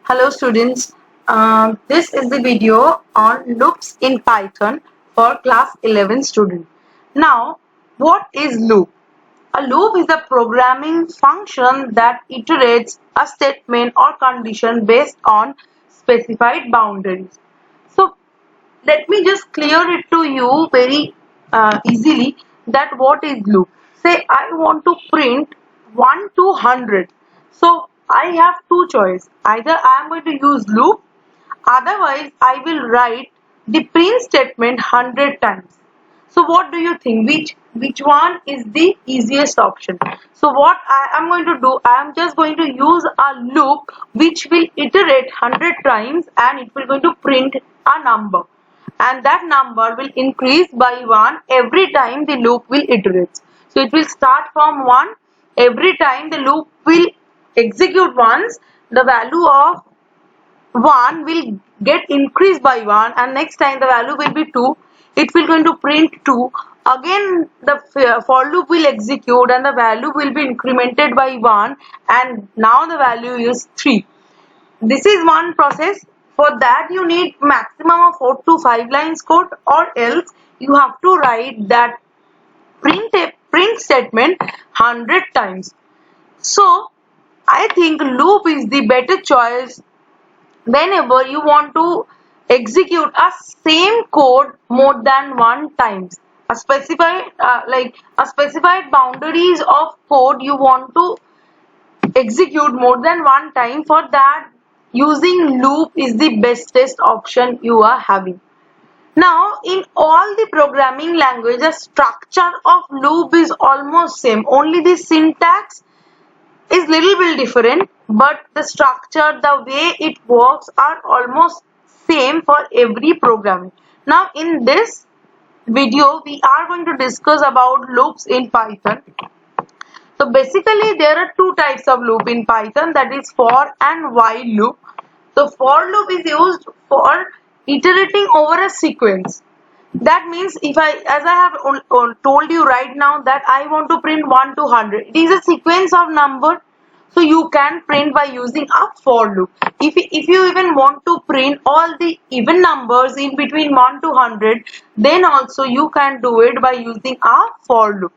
Hello students, this is the video on loops in Python for class 11 student. Now, what is loop? A loop is a programming function that iterates a statement or condition based on specified boundaries. So, let me just clear it to you very easily that what is loop. Say I want to print 1 to 100. So I have two choices. Either I am going to use loop, otherwise I will write the print statement 100 times. So what do you think? Which one is the easiest option? So what I am going to do, I am just going to use a loop which will iterate 100 times and it will going to print a number. And that number will increase by 1 every time the loop will iterate. So it will start from 1. Every time the loop will execute once, the value of 1 will get increased by 1 and next time the value will be 2. It will going to print 2. Again the for loop will execute and the value will be incremented by 1 and now the value is 3. This is one process. For that you need maximum of 4 to 5 lines code, or else you have to write that print statement 100 times. So I think loop is the better choice whenever you want to execute a same code more than one times. A specified boundaries of code you want to execute more than one time. For that, using loop is the bestest option you are having. Now, in all the programming language, the structure of loop is almost same. Only the syntax is little bit different, but the structure, the way it works are almost same for every programming. Now, in this video, we are going to discuss about loops in Python. So basically there are two types of loop in Python, that is for and while loop. So for loop is used for iterating over a sequence. That means if as I have told you right now that I want to print 1 to 100. It is a sequence of number. So you can print by using a for loop. If you even want to print all the even numbers in between 1 to 100, then also you can do it by using a for loop.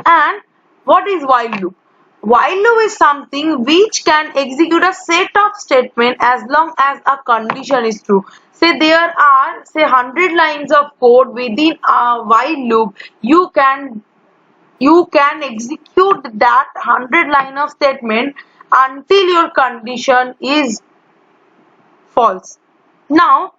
And what is while loop? While loop is something which can execute a set of statement as long as a condition is true. Say there are 100 lines of code within a while loop. You can execute that 100 line of statement until your condition is false. Now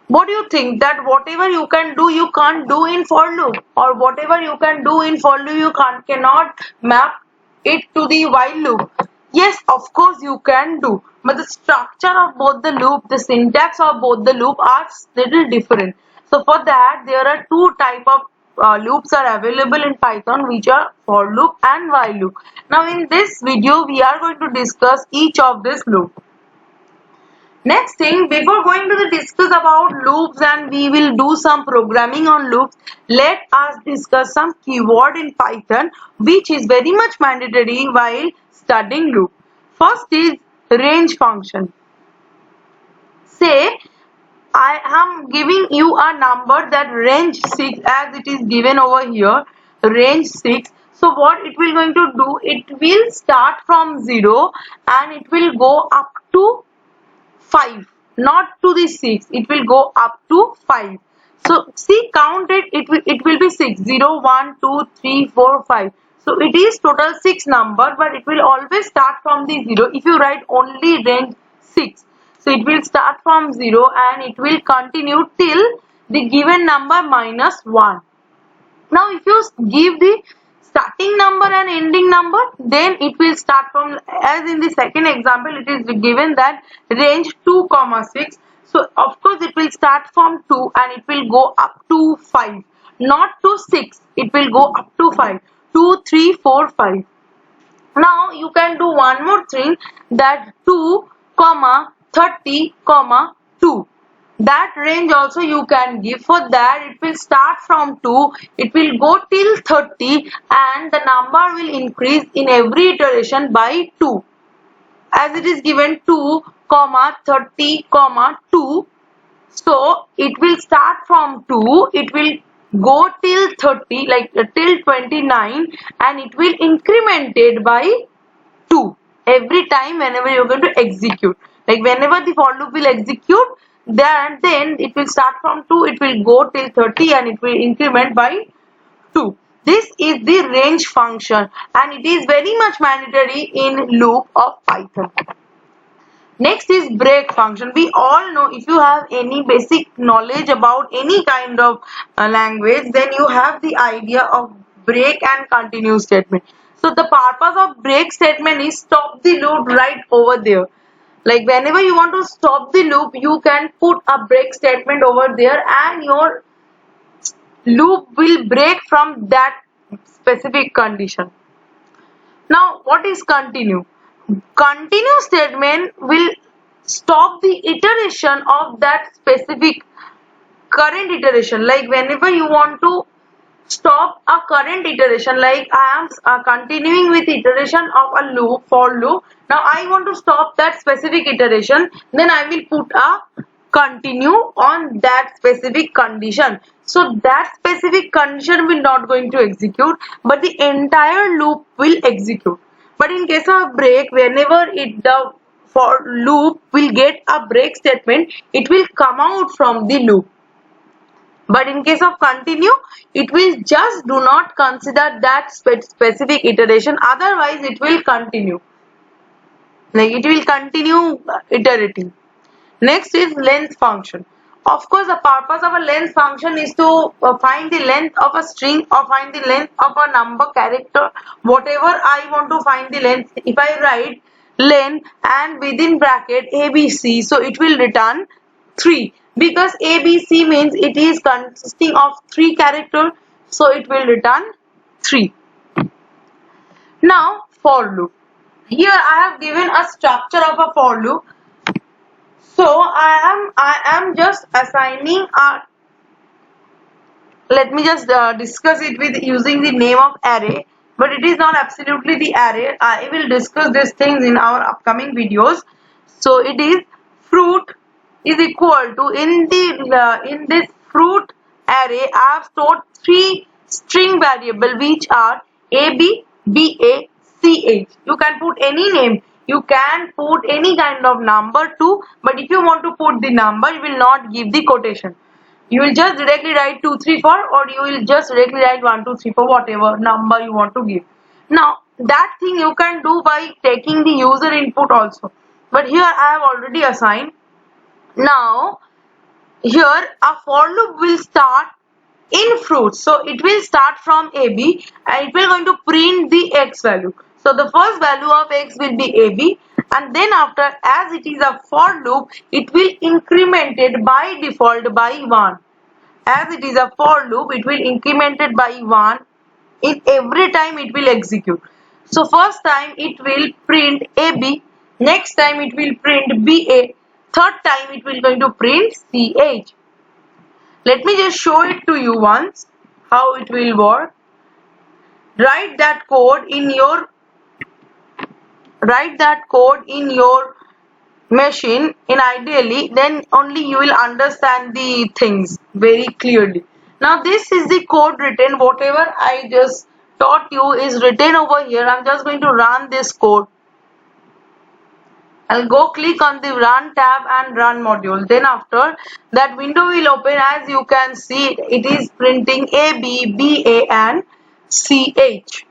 what do you think, that whatever you can do you can't do in for loop, or whatever you can do in for loop you cannot map it to the while loop? Yes, of course you can do, but the structure of both the loop, the syntax of both the loop are little different. So for that there are two type of loops are available in Python, which are for loop and while loop. Now in this video we are going to discuss each of this loop. Next thing, before going to the discuss about loops and we will do some programming on loops, let us discuss some keyword in Python which is very much mandatory while studying loop. First is range function. Say I am giving you a number that range 6 as it is given over here, range 6. So what it will going to do, it will start from 0 and it will go up to 5, not to the 6. It will go up to 5. So see, count it. It will be 6. 0, 1, 2, 3, 4, 5. So it is total 6 number, but it will always start from the 0. If you write only range 6, so it will start from 0 and it will continue till the given number minus 1. Now if you give the starting number and ending number, then it will start from, as in the second example it is given that range 2, 6. So of course it will start from 2 and it will go up to 5, not to 6. It will go up to 5. 2, 3, 4, 5. Now you can do one more thing, that 2, 30, 2. That range also you can give. For that, it will start from 2, it will go till 30, and the number will increase in every iteration by 2. As it is given 2, 30, 2. So it will start from 2, it will go till 30, like till 29, and it will incremented by 2 every time whenever you're going to execute. Like whenever the for loop will execute, then it will start from 2, it will go till 30, and it will increment by 2. This is the range function, and it is very much mandatory in loop of Python. Next is break function. We all know, if you have any basic knowledge about any kind of language, then you have the idea of break and continue statement. So the purpose of break statement is stop the loop right over there. Like whenever you want to stop the loop, you can put a break statement over there, and your loop will break from that specific condition. Now, what is continue? Continue statement will stop the iteration of that specific current iteration. Like whenever you want to stop a current iteration, like I am continuing with iteration of a loop, for loop. Now I want to stop that specific iteration, then I will put a continue on that specific condition. So that specific condition will not going to execute, but the entire loop will execute. But in case of break, whenever the for loop will get a break statement, it will come out from the loop. But in case of continue, it will just do not consider that specific iteration, otherwise it will continue. Like it will continue iterating. Next is length function. Of course, the purpose of a length function is to find the length of a string or find the length of a number, character, whatever I want to find the length. If I write len and within bracket ABC, so it will return 3, because ABC means it is consisting of 3 characters, so it will return 3. Now for loop. Here I have given a structure of a for loop. So I am just assigning a, let me just discuss it with using the name of array, but it is not absolutely the array. I will discuss these things in our upcoming videos. So it is fruit is equal to, in this fruit array I have stored 3 string variable which are AB, BA, CH. You can put any name. You can put any kind of number too, but if you want to put the number, you will not give the quotation. You will just directly write 2, 3, 4, or you will just directly write 1, 2, 3, 4, whatever number you want to give. Now that thing you can do by taking the user input also, but here I have already assigned. Now here a for loop will start in fruit, so it will start from AB and it will going to print the X value. So the first value of X will be AB, and then after, as it is a for loop, it will increment it by default by 1. As it is a for loop, it will increment it by 1 in every time it will execute. So first time it will print AB, next time it will print BA, third time it will going to print CH. Let me just show it to you once how it will work. Write that code in your machine in ideally, then only you will understand the things very clearly. Now this is the code written, whatever I just taught you is written over here. I'm just going to run this code. I'll go click on the run tab and run module. Then after that window will open. As you can see, it is printing AB, BA and CH.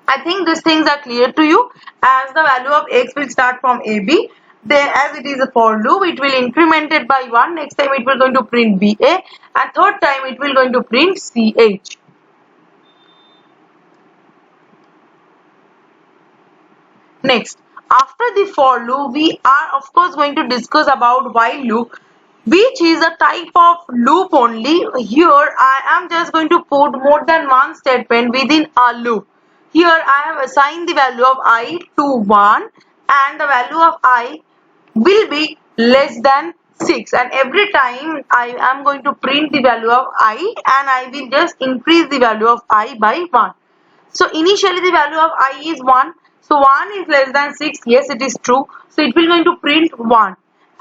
I think these things are clear to you. As the value of X will start from AB, then as it is a for loop, it will increment it by 1. Next time it will going to print BA, and third time it will going to print CH. Next, after the for loop, we are of course going to discuss about while loop, which is a type of loop only. Here I am just going to put more than one statement within a loop. Here I have assigned the value of I to 1, and the value of I will be less than 6, and every time I am going to print the value of I, and I will just increase the value of I by 1. So initially the value of I is 1. So 1 is less than 6. Yes, it is true. So it will going to print 1.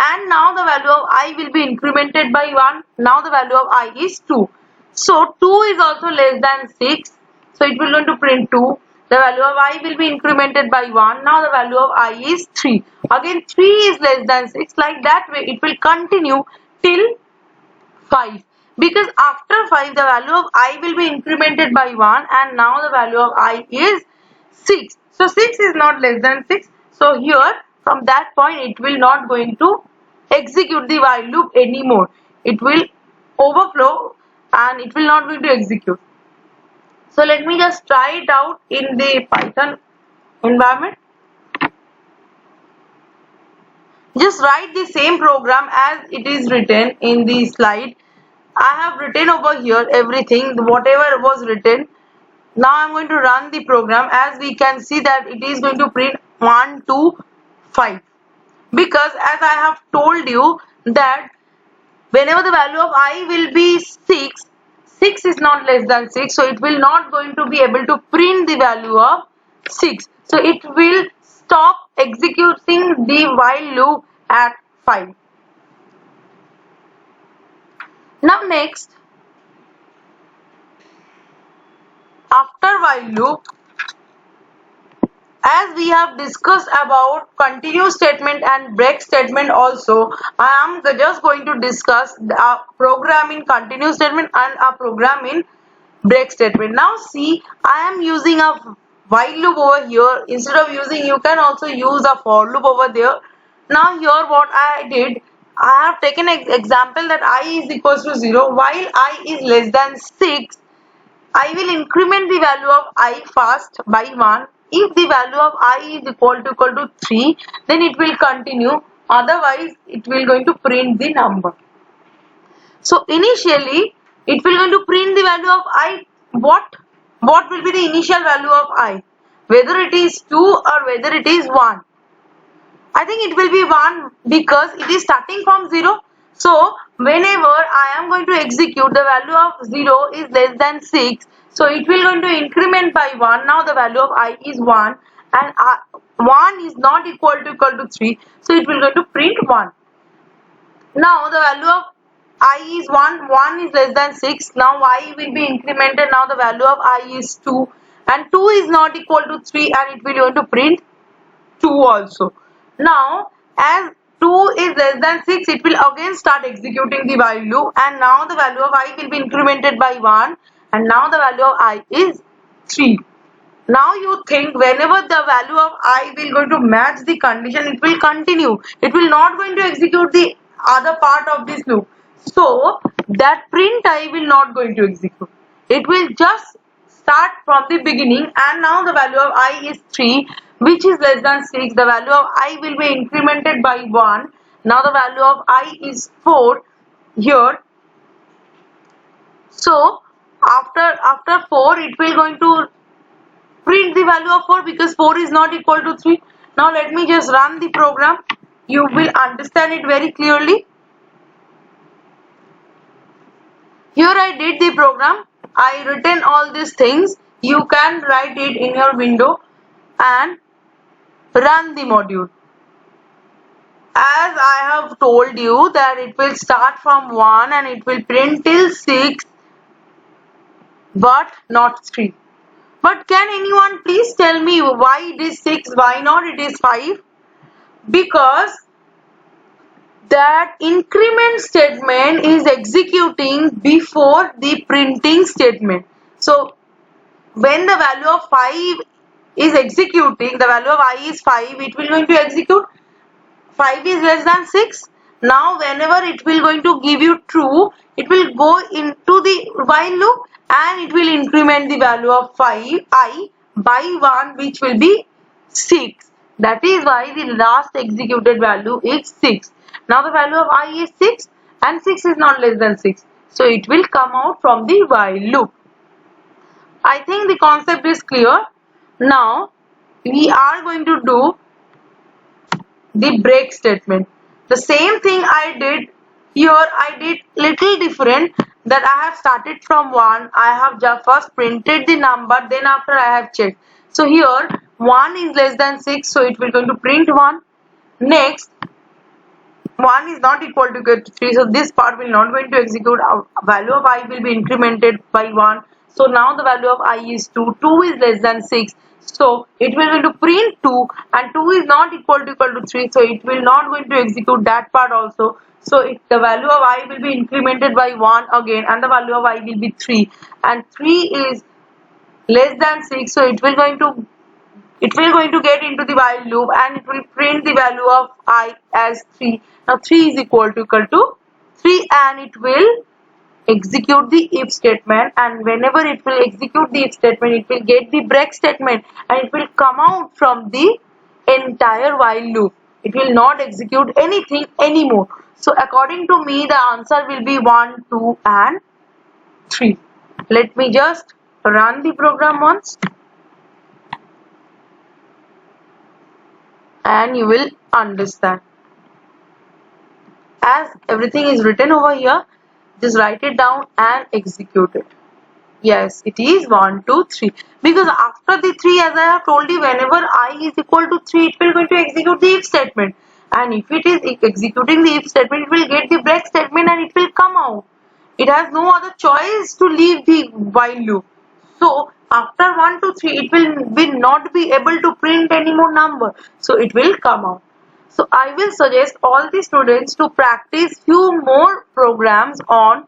And now the value of I will be incremented by 1. Now the value of I is 2. So 2 is also less than 6. So it will going to print 2. The value of I will be incremented by 1. Now the value of I is 3. Again 3 is less than 6. Like that way it will continue till 5, because after 5 the value of I will be incremented by 1, and now the value of I is 6. So 6 is not less than 6. So here from that point it will not going to execute the while loop anymore. It will overflow and it will not going to execute. So let me just try it out in the Python environment. Just write the same program as it is written in the slide. I have written over here everything, whatever was written. Now I am going to run the program. As we can see that it is going to print 1, 2, 5. Because as I have told you that whenever the value of I will be 6, 6 is not less than 6. So it will not going to be able to print the value of 6. So it will stop executing the while loop at 5. Now next, after while loop, as we have discussed about continue statement and break statement also, I am just going to discuss a program in continue statement and a program in break statement. Now see, I am using a while loop over here. Instead of using, you can also use a for loop over there. Now here what I did, I have taken an example that I is equals to 0 while I is less than 6. I will increment the value of I first by 1. If the value of I is equal to 3, then it will continue. Otherwise, it will going to print the number. So initially, it will going to print the value of I. What will be the initial value of I? Whether it is 2 or whether it is 1. I think it will be 1 because it is starting from 0. So whenever I am going to execute, the value of 0 is less than 6. So it will going to increment by 1. Now the value of I is 1, and 1 is not equal to 3. So it will going to print 1. Now the value of I is 1. 1 is less than 6. Now I will be incremented. Now the value of I is 2. And 2 is not equal to 3, and it will going to print 2 also. Now as 2 is less than 6, it will again start executing the while loop, and now the value of I will be incremented by 1, and now the value of I is 3. Now you think whenever the value of I will going to match the condition, it will continue. It will not going to execute the other part of this loop. So that print I will not going to execute. It will just start from the beginning, and now the value of I is 3, which is less than 6. The value of I will be incremented by 1. Now the value of I is 4 here. So after 4, it will going to print the value of 4 because 4 is not equal to 3. Now let me just run the program. You will understand it very clearly. Here I did the program. I written all these things. You can write it in your window and run the module. As I have told you that it will start from 1 and it will print till 6, but not 3. But can anyone please tell me why it is 6, why not it is 5? Because that increment statement is executing before the printing statement. So when the value of 5 is executing, the value of I is 5, it will going to execute. 5 is less than 6. Now whenever it will going to give you true, it will go into the while loop and it will increment the value of 5 I by 1, which will be 6. That is why the last executed value is 6. Now the value of I is 6 and 6 is not less than 6. So it will come out from the while loop. I think the concept is clear. Now we are going to do the break statement. The same thing I did here, I did little different, that I have started from 1. I have just first printed the number, then after I have checked. So here 1 is less than 6, so it will going to print 1. Next 1 is not equal to 3, so this part will not going to execute. Our value of I will be incremented by 1. So now the value of I is 2. 2 is less than 6. So it will going to print 2, and 2 is not equal to 3. So it will not going to execute that part also. So the value of I will be incremented by 1 again, and the value of I will be 3. And 3 is less than 6. So it will going to get into the while loop, and it will print the value of I as 3. Now 3 is equal to 3, and it will execute the if statement, and whenever it will execute the if statement, it will get the break statement, and it will come out from the entire while loop. It will not execute anything anymore. So according to me, the answer will be 1, 2 and 3. Let me just run the program once, and you will understand. As everything is written over here, just write it down and execute it. Yes, it is 1, 2, 3. Because after the 3, as I have told you, whenever I is equal to 3, it will going to execute the if statement. And if it is executing the if statement, it will get the break statement and it will come out. It has no other choice to leave the while loop. So after 1, 2, 3, it will not be able to print any more number. So it will come out. So I will suggest all the students to practice few more programs on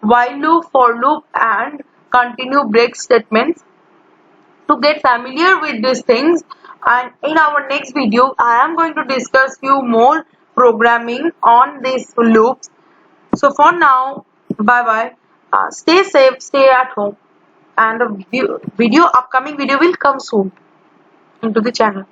while loop, for loop and continue break statements to get familiar with these things. And in our next video, I am going to discuss few more programming on these loops. So for now, bye bye. Stay safe, stay at home, and the upcoming video will come soon into the channel.